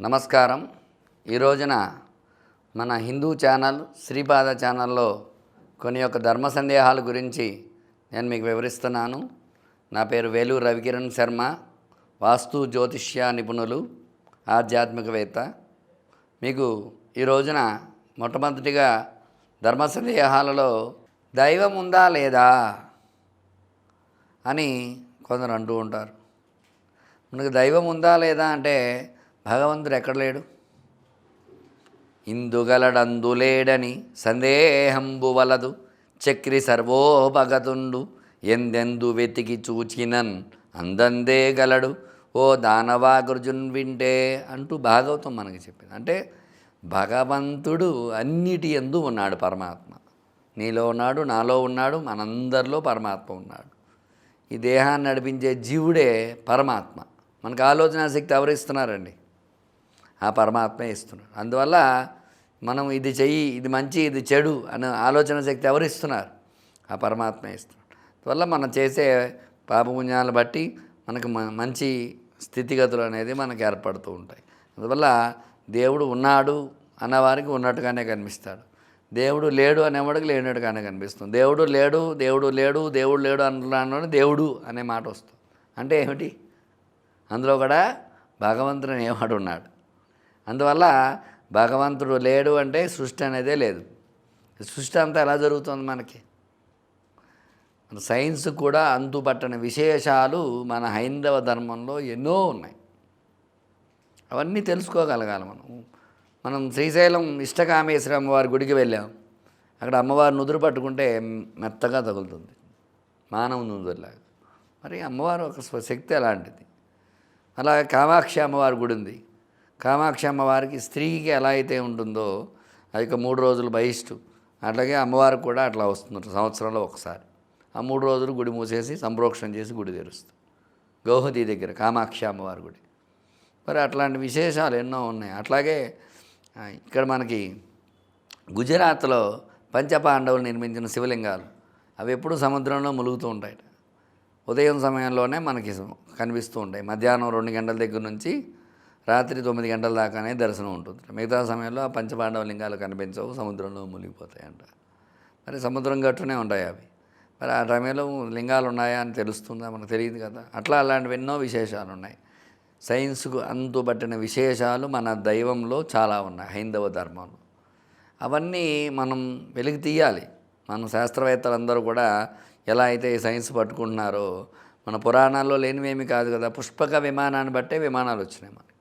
నమస్కారం. ఈ రోజున మన హిందూ ఛానల్ శ్రీపాద ఛానల్లో కొన్ని యొక్క ధర్మ సందేహాల గురించి నేను మీకు వివరిస్తున్నాను. నా పేరు వేలూరు రవికిరణ్ శర్మ, వాస్తు జ్యోతిష్య నిపుణులు, ఆధ్యాత్మికవేత్త. మీకు ఈ రోజున మొట్టమొదటిగా ధర్మ సందేహాలలో దైవం ఉందా లేదా అని కొందరు అంటూ ఉంటారు. మనకు దైవం ఉందా లేదా అంటే భగవంతుడు ఎక్కడ లేడు? ఇందుగలడందులేడని సందేహంబు వలదు, చక్రి సర్వోపగతుండు ఎందెందు వెతికి చూచినన్ అందందే గలడు ఓ దానవాగర్జున్ వింటే అంటూ భాగవతం మనకి చెప్పింది. అంటే భగవంతుడు అన్నిటి యందు ఉన్నాడు. పరమాత్మ నీలో ఉన్నాడు, నాలో ఉన్నాడు, మనందరిలో పరమాత్మ ఉన్నాడు. ఈ దేహాన్ని నడిపించే జీవుడే పరమాత్మ. మనకు ఆలోచన శక్తి ఎవరు ఇస్తున్నారండి? ఆ పరమాత్మే ఇస్తున్నాడు. అందువల్ల మనం ఇది చెయ్యి, ఇది మంచి, ఇది చెడు అనే ఆలోచన శక్తి ఎవరు ఇస్తున్నారు? ఆ పరమాత్మే ఇస్తున్నాడు. అందువల్ల మనం చేసే పాపపుణ్యాలను బట్టి మనకు మంచి స్థితిగతులు అనేది మనకు ఏర్పడుతూ ఉంటాయి. అందువల్ల దేవుడు ఉన్నాడు అన్నవారికి ఉన్నట్టుగానే కనిపిస్తాడు, దేవుడు లేడు అనేవాడికి లేనట్టుగానే కనిపిస్తుంది. దేవుడు లేడు, దేవుడు లేడు, దేవుడు లేడు అంటున్నాను, దేవుడు అనే మాట వస్తుంది. అంటే ఏమిటి? అందులో కూడా భగవంతుడు అనేవాడు ఉన్నాడు. అందువల్ల భగవంతుడు లేడు అంటే సృష్టి అనేదే లేదు. సృష్టి అంతా ఎలా జరుగుతుంది? మనకి మన సైన్స్ కూడా అంతుపట్టని విశేషాలు మన హైందవ ధర్మంలో ఎన్నో ఉన్నాయి. అవన్నీ తెలుసుకోగలగాలి. మనం శ్రీశైలం ఇష్టకామేశ్వరి అమ్మవారి గుడికి వెళ్ళాం. అక్కడ అమ్మవారి నుదురు పట్టుకుంటే మెత్తగా తగులుతుంది, మానవ నుదురులాగా. మరి అమ్మవారు ఒక శక్తి అలాంటిది. అలాగే కామాక్షి అమ్మవారి గుడి ఉంది. కామాక్షి అమ్మవారికి స్త్రీకి ఎలా అయితే ఉంటుందో అది 3 రోజులు బహిష్టు, అట్లాగే అమ్మవారికి కూడా అట్లా వస్తున్నారు సంవత్సరంలో ఒకసారి. ఆ 3 రోజులు గుడి మూసేసి సంప్రోక్షణ చేసి గుడి తెరుస్తుంది. గౌహతి దగ్గర కామాక్షి అమ్మవారి గుడి. మరి అట్లాంటి విశేషాలు ఎన్నో ఉన్నాయి. అట్లాగే ఇక్కడ మనకి గుజరాత్లో పంచపాండవులు నిర్మించిన శివలింగాలు అవి ఎప్పుడూ సముద్రంలో ములుగుతూ ఉంటాయి. ఉదయం సమయంలోనే మనకి కనిపిస్తూ ఉంటాయి. మధ్యాహ్నం 2 గంటల దగ్గర నుంచి రాత్రి 9 గంటల దాకానే దర్శనం ఉంటుంది. మిగతా సమయంలో ఆ పంచపాండవ లింగాలు కనిపించవు, సముద్రంలో మునిగిపోతాయంట. మరి సముద్రం గట్టునే ఉంటాయి అవి. మరి ఆ సమయంలో లింగాలు ఉన్నాయా అని తెలుస్తుందా? మనకు తెలియదు కదా. అట్లా అలాంటివి ఎన్నో విశేషాలు ఉన్నాయి. సైన్స్కు అంతుబట్టిన విశేషాలు మన దైవంలో చాలా ఉన్నాయి, హైందవ ధర్మంలో. అవన్నీ మనం వెలికి తీయాలి. మన శాస్త్రవేత్తలందరూ కూడా ఎలా అయితే ఈ సైన్స్ పట్టుకుంటున్నారో, మన పురాణాల్లో లేనివేమీ కాదు కదా. పుష్పక విమానాన్ని బట్టే విమానాలు వచ్చినాయి మనకి.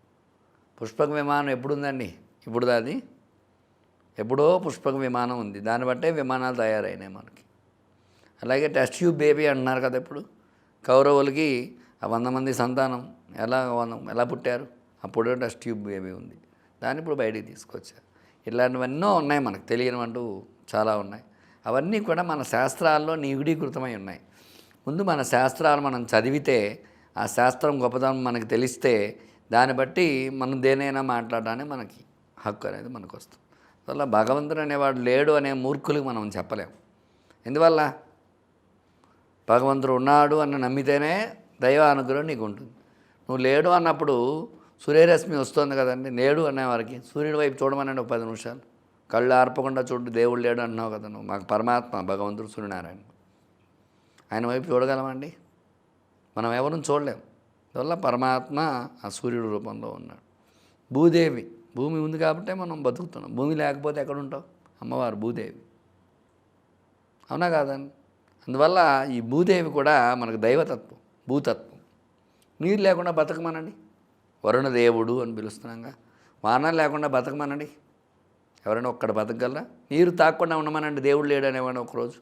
పుష్పక విమానం ఎప్పుడుందండి? ఇప్పుడు అది ఎప్పుడో పుష్పక విమానం ఉంది, దాన్ని బట్టే విమానాలు తయారైనాయి మనకి. అలాగే టెస్ట్ ట్యూబ్ బేబీ అంటున్నారు కదా. ఇప్పుడు కౌరవులకి ఆ 100 మంది సంతానం ఎలా పుట్టారు? అప్పుడే టెస్ట్ ట్యూబ్ బేబీ ఉంది, దాన్ని ఇప్పుడు బయటికి తీసుకొచ్చారు. ఇలాంటివన్నో ఉన్నాయి, మనకు తెలియనివంటూ చాలా ఉన్నాయి. అవన్నీ కూడా మన శాస్త్రాల్లో నిగూఢీకృతమై ఉన్నాయి. ముందు మన శాస్త్రాలు మనం చదివితే, ఆ శాస్త్రం గొప్పతనం మనకు తెలిస్తే, దాన్ని బట్టి మనం దేనైనా మాట్లాడడానికి మనకి హక్కు అనేది మనకు వస్తుంది. అందువల్ల భగవంతుడు అనేవాడు లేడు అనే మూర్ఖులకు మనం చెప్పలేము. ఎందువల్ల? భగవంతుడు ఉన్నాడు అని నమ్మితేనే దైవ అనుగ్రహం నీకు ఉంటుంది. నువ్వు లేడు అన్నప్పుడు సూర్యరశ్మి వస్తుంది కదండి. లేడు అనేవారికి సూర్యుడి వైపు చూడమనండి ఒక 10 నిమిషాలు. కళ్ళు ఆర్పకుండా చూడు, దేవుడు లేడు అంటున్నావు కదా నువ్వు. మాకు పరమాత్మ భగవంతుడు సూర్యనారాయణ, ఆయన వైపు చూడగలమండి? మనం ఎవరిని చూడలేము. అందువల్ల పరమాత్మ ఆ సూర్యుడు రూపంలో ఉన్నాడు. భూదేవి, భూమి ఉంది కాబట్టే మనం బతుకుతున్నాం. భూమి లేకపోతే ఎక్కడ ఉంటావు? అమ్మవారు భూదేవి, అవునా కాదండి? అందువల్ల ఈ భూదేవి కూడా మనకు దైవతత్వం, భూతత్వం. నీరు లేకుండా బతకమనండి, వరుణ దేవుడు అని పిలుస్తున్నాగా. వాన లేకుండా బతకమనండి, ఎవరైనా ఒక్కడ బతకగలరా? నీరు తాగకుండా ఉండమనండి, దేవుడు లేడు అనేవాడు ఒకరోజు.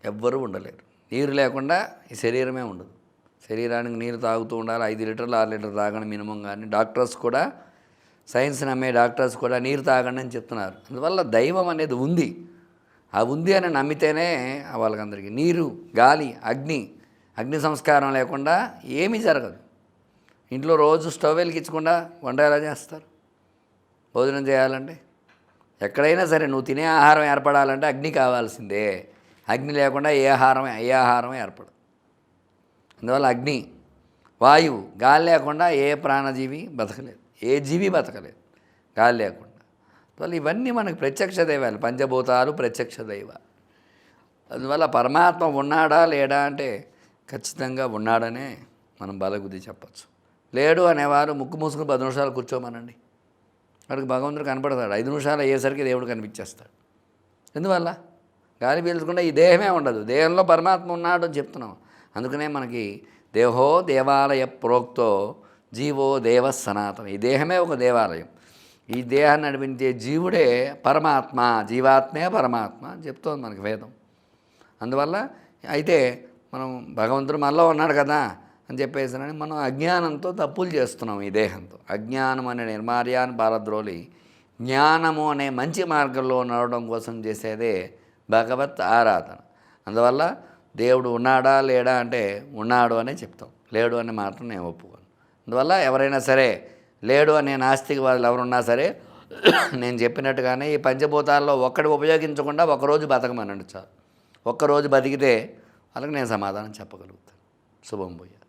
ఎవ్వరూ ఉండలేరు. నీరు లేకుండా ఈ శరీరమే ఉండదు. శరీరానికి నీరు తాగుతూ ఉండాలి. 5 లీటర్లు 6 లీటర్లు తాగండి మినిమం. కానీ డాక్టర్స్ కూడా, సైన్స్ నమ్మే డాక్టర్స్ కూడా నీరు తాగండి అని చెప్తున్నారు. అందువల్ల దైవం అనేది ఉంది. ఆ ఉంది అని నమ్మితేనే వాళ్ళకందరికీ నీరు, గాలి, అగ్ని సంస్కారం లేకుండా ఏమీ జరగదు. ఇంట్లో రోజు స్టవ్ వెలిగించకుండా వంట ఎలా చేస్తారు? భోజనం చేయాలంటే ఎక్కడైనా సరే నువ్వు తినే ఆహారం ఏర్పడాలంటే అగ్ని కావాల్సిందే. అగ్ని లేకుండా ఏ ఆహారం ఏర్పడదు. అందువల్ల అగ్ని వాయువు, గాలి లేకుండా ఏ ప్రాణజీవి బతకలేదు, ఏ జీవి బతకలేదు గాలి లేకుండా. అందువల్ల ఇవన్నీ మనకు ప్రత్యక్ష దైవాలు, పంచభూతాలు ప్రత్యక్ష దైవాలు. అందువల్ల పరమాత్మ ఉన్నాడా లేడా అంటే ఖచ్చితంగా ఉన్నాడనే మనం బలగుద్ది చెప్పచ్చు. లేడు అనేవారు ముక్కు మూసుకుని 10 నిమిషాలు కూర్చోమనండి, వాడికి భగవంతుడు కనపడతాడు. 5 నిమిషాలు అయ్యేసరికి దేవుడు కనిపించేస్తాడు. ఎందువల్ల? గాలి పీల్చకుండా ఈ దేహమే ఉండదు, దేహంలో పరమాత్మ ఉన్నాడు అని చెప్తున్నాం. అందుకనే మనకి దేహో దేవాలయ ప్రోక్తో జీవో దేవ సనాతన. ఈ దేహమే ఒక దేవాలయం. ఈ దేహాన్ని నడిపించే జీవుడే పరమాత్మ, జీవాత్మే పరమాత్మ అని చెప్తోంది మనకి వేదం. అందువల్ల అయితే మనం భగవంతుడు మనలో ఉన్నాడు కదా అని చెప్పేసి మనం అజ్ఞానంతో తప్పులు చేస్తున్నాం. ఈ దేహంతో అజ్ఞానం అనే నిర్మార్యాన్ని పారద్రోలి జ్ఞానము అనే మంచి మార్గంలో నడవడం కోసం చేసేదే భగవత్ ఆరాధన. అందువల్ల దేవుడు ఉన్నాడా లేడా అంటే ఉన్నాడు అనే చెప్తాం, లేడు అని మాత్రం నేను ఒప్పుకోను. అందువల్ల ఎవరైనా సరే లేడు అనే నాస్తికవాదులు ఎవరున్నా సరే నేను చెప్పినట్టుగానే ఈ పంచభూతాల్లో ఒక్కటి ఉపయోగించకుండా ఒకరోజు బతకమనండి చాలు. ఒక్కరోజు బతికితే వాళ్ళకి నేను సమాధానం చెప్పగలుగుతాను. శుభం భూయాత్.